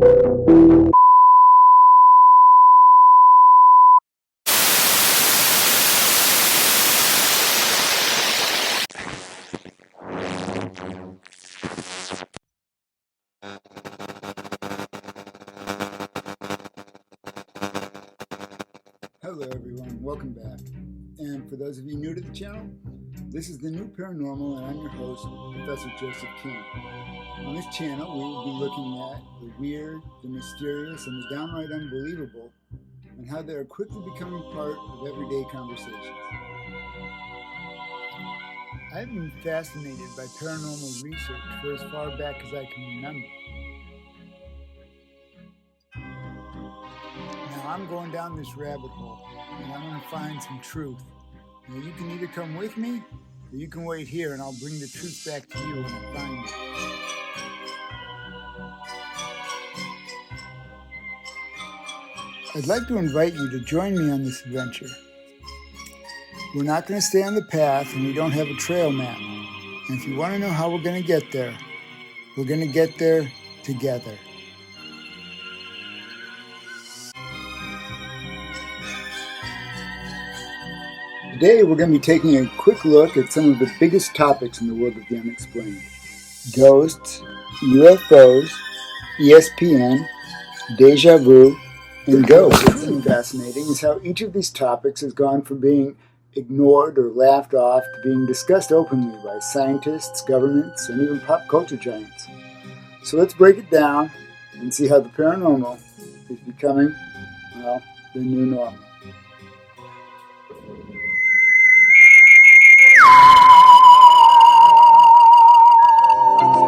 Hello everyone, welcome back. And for those of you new to the channel, this is the new Paranormal and I'm your host, Professor Joseph King. On this channel we will be looking at the weird, the mysterious, and the downright unbelievable, and how they are quickly becoming part of everyday conversations. I've been fascinated by paranormal research for as far back as I can remember. Now I'm going down this rabbit hole, and I'm going to find some truth. Now you can either come with me, or you can wait here, and I'll bring the truth back to you when I find it. I'd like to invite you to join me on this adventure. We're not going to stay on the path, and we don't have a trail map. And if you want to know how we're going to get there, we're going to get there together. Today we're going to be taking a quick look at some of the biggest topics in the world of the unexplained. Ghosts, UFOs, ESPN, deja vu, and ghosts. What's really fascinating is how each of these topics has gone from being ignored or laughed off to being discussed openly by scientists, governments, and even pop culture giants. So let's break it down and see how the paranormal is becoming, well, the new normal.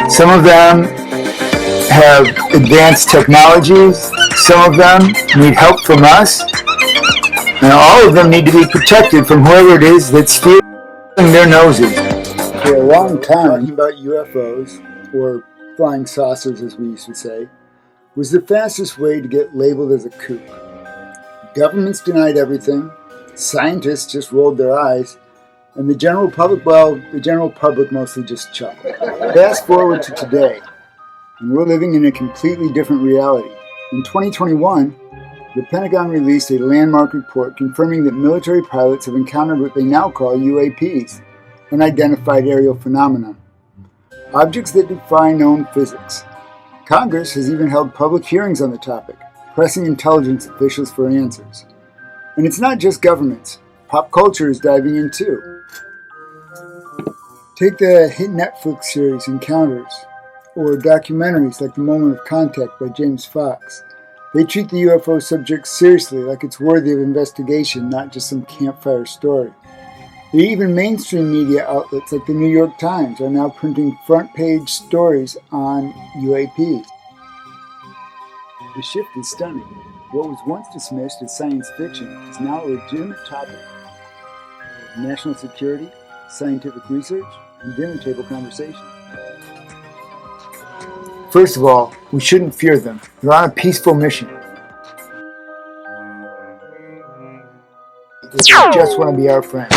Some of them have advanced technologies, some of them need help from us, and all of them need to be protected from whoever it is that's stealing their noses. For a long time, talking about UFOs, or flying saucers as we used to say, was the fastest way to get labeled as a kook. Governments denied everything, scientists just rolled their eyes, and the general public mostly just chuckled. Fast forward to today, and we're living in a completely different reality. In 2021, the Pentagon released a landmark report confirming that military pilots have encountered what they now call UAPs, unidentified aerial phenomenon, objects that defy known physics. Congress has even held public hearings on the topic, pressing intelligence officials for answers. And it's not just governments. Pop culture is diving in too. Take the hit Netflix series Encounters, or documentaries like The Moment of Contact by James Fox. They treat the UFO subject seriously, like it's worthy of investigation, not just some campfire story. Even mainstream media outlets like the New York Times are now printing front-page stories on UAPs. The shift is stunning. What was once dismissed as science fiction is now a legitimate topic. National security, scientific research, and dinner table conversation. First of all, we shouldn't fear them. They're on a peaceful mission. They just want to be our friends.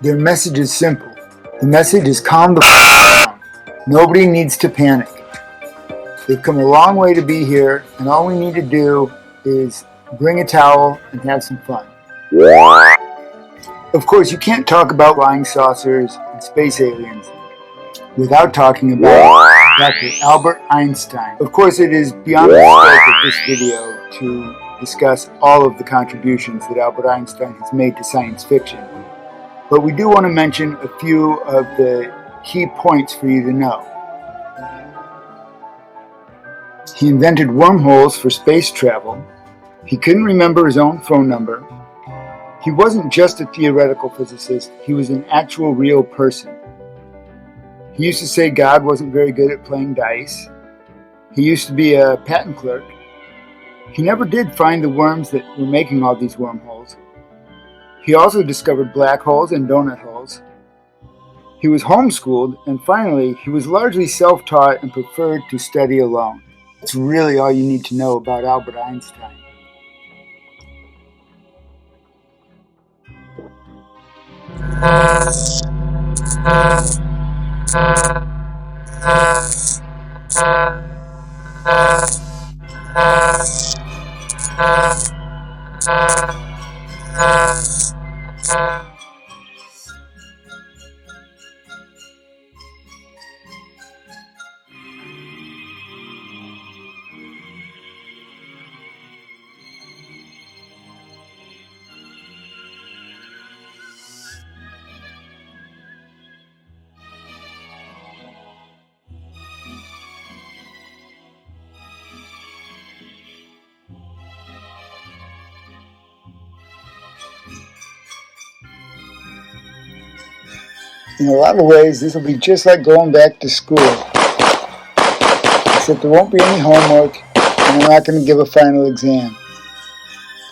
Their message is simple. The message is calm the f*** down. Nobody needs to panic. They've come a long way to be here, and all we need to do is bring a towel and have some fun. Of course, you can't talk about flying saucers and space aliens without talking about Dr. Albert Einstein. Of course, it is beyond the scope of this video to discuss all of the contributions that Albert Einstein has made to science fiction. But we do want to mention a few of the key points for you to know. He invented wormholes for space travel. He couldn't remember his own phone number. He wasn't just a theoretical physicist, he was an actual real person. He used to say God wasn't very good at playing dice. He used to be a patent clerk. He never did find the worms that were making all these wormholes. He also discovered black holes and donut holes. He was homeschooled, and finally, he was largely self-taught and preferred to study alone. That's really all you need to know about Albert Einstein. In a lot of ways, this will be just like going back to school, except there won't be any homework, and I'm not going to give a final exam.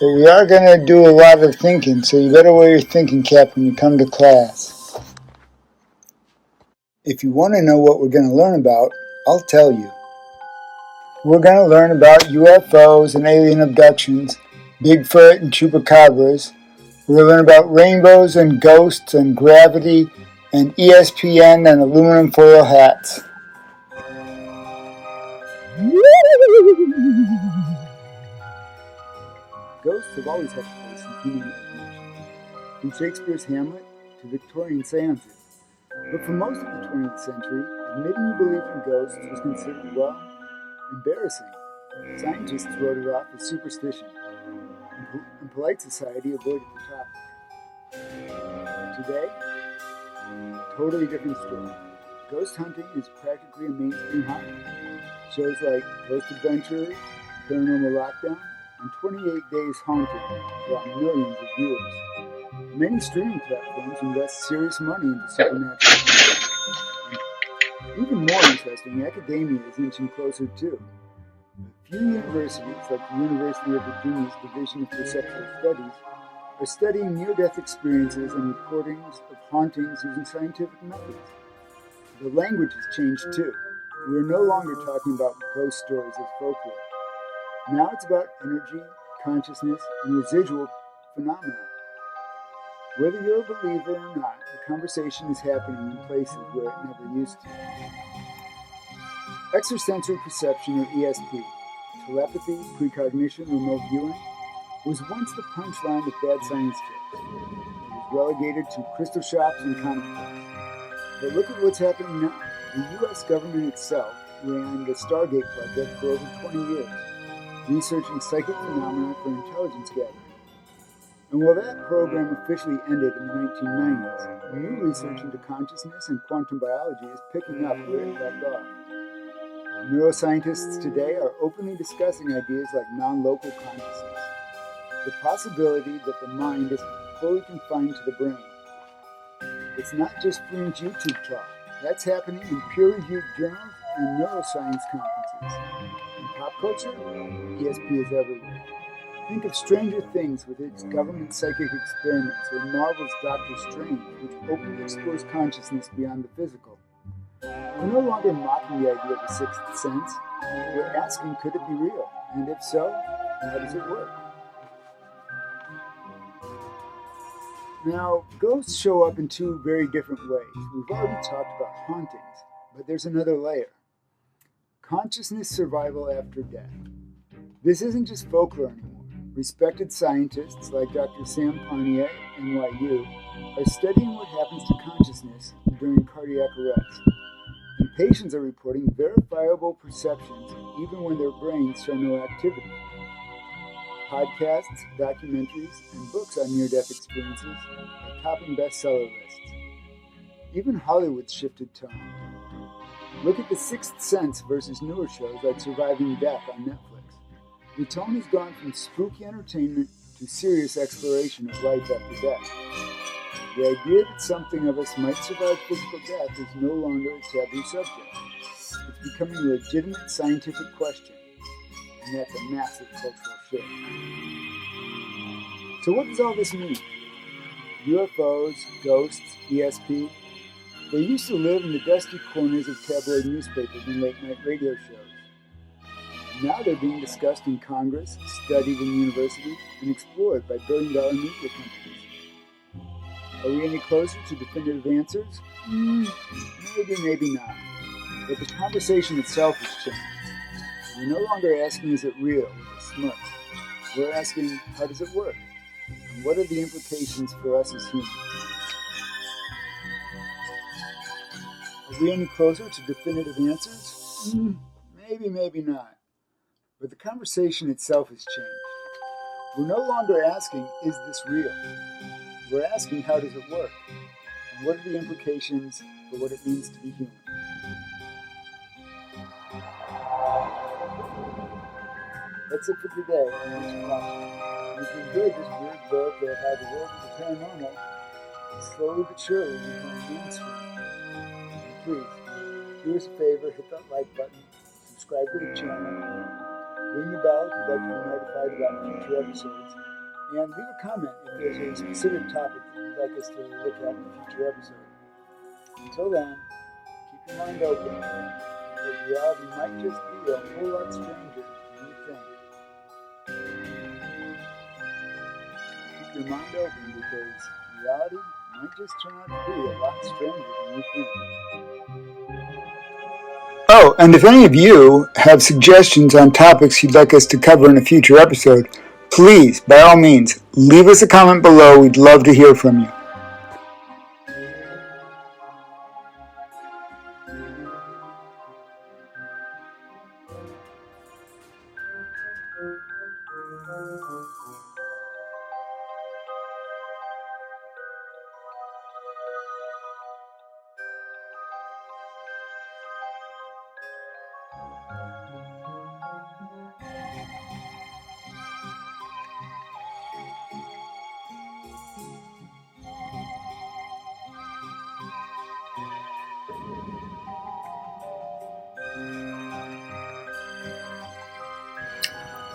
But we are going to do a lot of thinking, so you better wear your thinking cap when you come to class. If you want to know what we're going to learn about, I'll tell you. We're going to learn about UFOs and alien abductions, Bigfoot and chupacabras. We're going to learn about rainbows and ghosts and gravity and ESPN and aluminum foil hats. Ghosts have always had a place in human imagination, from Shakespeare's Hamlet to Victorian seances. But for most of the 20th century, admitting you believed in ghosts was considered, well, embarrassing. Scientists wrote it off as superstition, and polite society avoided the topic. Today, totally different story. Ghost hunting is practically a mainstream hobby. Shows like Ghost Adventurers, Paranormal Lockdown, and 28 Days Haunted draw millions of viewers. Many streaming platforms invest serious money into supernatural. And even more interesting, academia is inching closer too. A few universities, like the University of Virginia's Division of Perceptual Studies, are studying near-death experiences and recordings of hauntings using scientific methods. The language has changed too. We are no longer talking about ghost stories as folklore. Now it's about energy, consciousness, and residual phenomena. Whether you're a believer or not, the conversation is happening in places where it never used to. Extrasensory perception, or ESP, telepathy, precognition, remote viewing, was once the punchline of bad science jokes. It was relegated to crystal shops and comic books. But look at what's happening now. The U.S. government itself ran the Stargate project for over 20 years, researching psychic phenomena for intelligence gathering. And while that program officially ended in the 1990s, new research into consciousness and quantum biology is picking up where it left off. Neuroscientists today are openly discussing ideas like non-local consciousness, the possibility that the mind is fully confined to the brain. It's not just fringe YouTube talk. That's happening in peer-reviewed journals and neuroscience conferences. In pop culture, ESP is everywhere. Think of Stranger Things with its government psychic experiments, or Marvel's Doctor Strange, which openly explores consciousness beyond the physical. We're no longer mocking the idea of the sixth sense. We're asking, could it be real? And if so, how does it work? Now, ghosts show up in two very different ways. We've already talked about hauntings, but there's another layer. Consciousness survival after death. This isn't just folklore anymore. Respected scientists like Dr. Sam Parnier, NYU, are studying what happens to consciousness during cardiac arrest. And patients are reporting verifiable perceptions even when their brains show no activity. Podcasts, documentaries, and books on near-death experiences are topping bestseller lists. Even Hollywood's shifted tone. Look at The Sixth Sense versus newer shows like Surviving Death on Netflix. The tone has gone from spooky entertainment to serious exploration of life after death. The idea that something of us might survive physical death is no longer a taboo subject. It's becoming a legitimate scientific question, and that's a massive cultural shift. So what does all this mean? UFOs, ghosts, ESP, they used to live in the dusty corners of tabloid newspapers and late-night radio shows. Now they're being discussed in Congress, studied in universities, and explored by billion-dollar media companies. Are we any closer to definitive answers? Maybe, maybe not. But the conversation itself has changed. We're no longer asking, is it real, with a smirk. We're asking, how does it work? And what are the implications for us as humans? Are we any closer to definitive answers? Maybe, maybe not. But the conversation itself has changed. We're no longer asking, is this real? We're asking, how does it work? And what are the implications for what it means to be human? That's it for today. Thanks for watching. If you enjoyed this weird look at how the world of the paranormal is slowly but surely becoming mainstream, please do us a favor, hit that like button, subscribe to the channel, ring the bell if you'd like to be notified about future episodes, and leave a comment if there's a specific topic that you'd like us to look at in a future episode. Until then, keep your mind open, because reality might just be a whole lot stranger than you think. Keep your mind open, because reality might just turn out to be a lot stranger than you think. Oh, and if any of you have suggestions on topics you'd like us to cover in a future episode, please, by all means, leave us a comment below. We'd love to hear from you.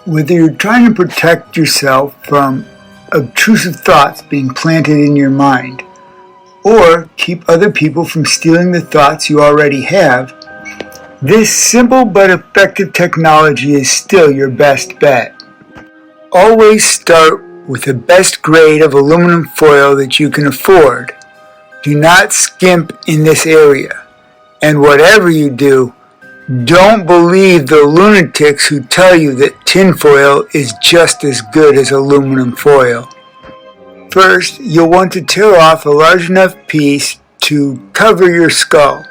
Whether you're trying to protect yourself from obtrusive thoughts being planted in your mind, or keep other people from stealing the thoughts you already have, this simple but effective technology is still your best bet. Always start with the best grade of aluminum foil that you can afford. Do not skimp in this area. And whatever you do, don't believe the lunatics who tell you that tinfoil is just as good as aluminum foil. First, you'll want to tear off a large enough piece to cover your skull.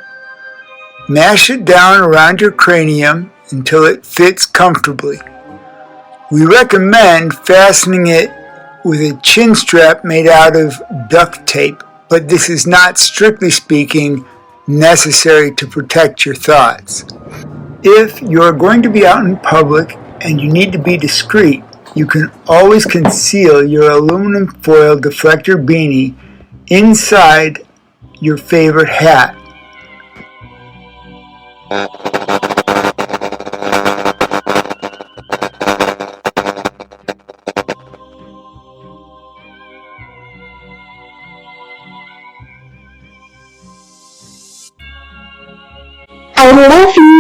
Mash it down around your cranium until it fits comfortably. We recommend fastening it with a chin strap made out of duct tape, but this is not, strictly speaking, necessary to protect your thoughts. If you're going to be out in public and you need to be discreet, you can always conceal your aluminum foil deflector beanie inside your favorite hat. I love you.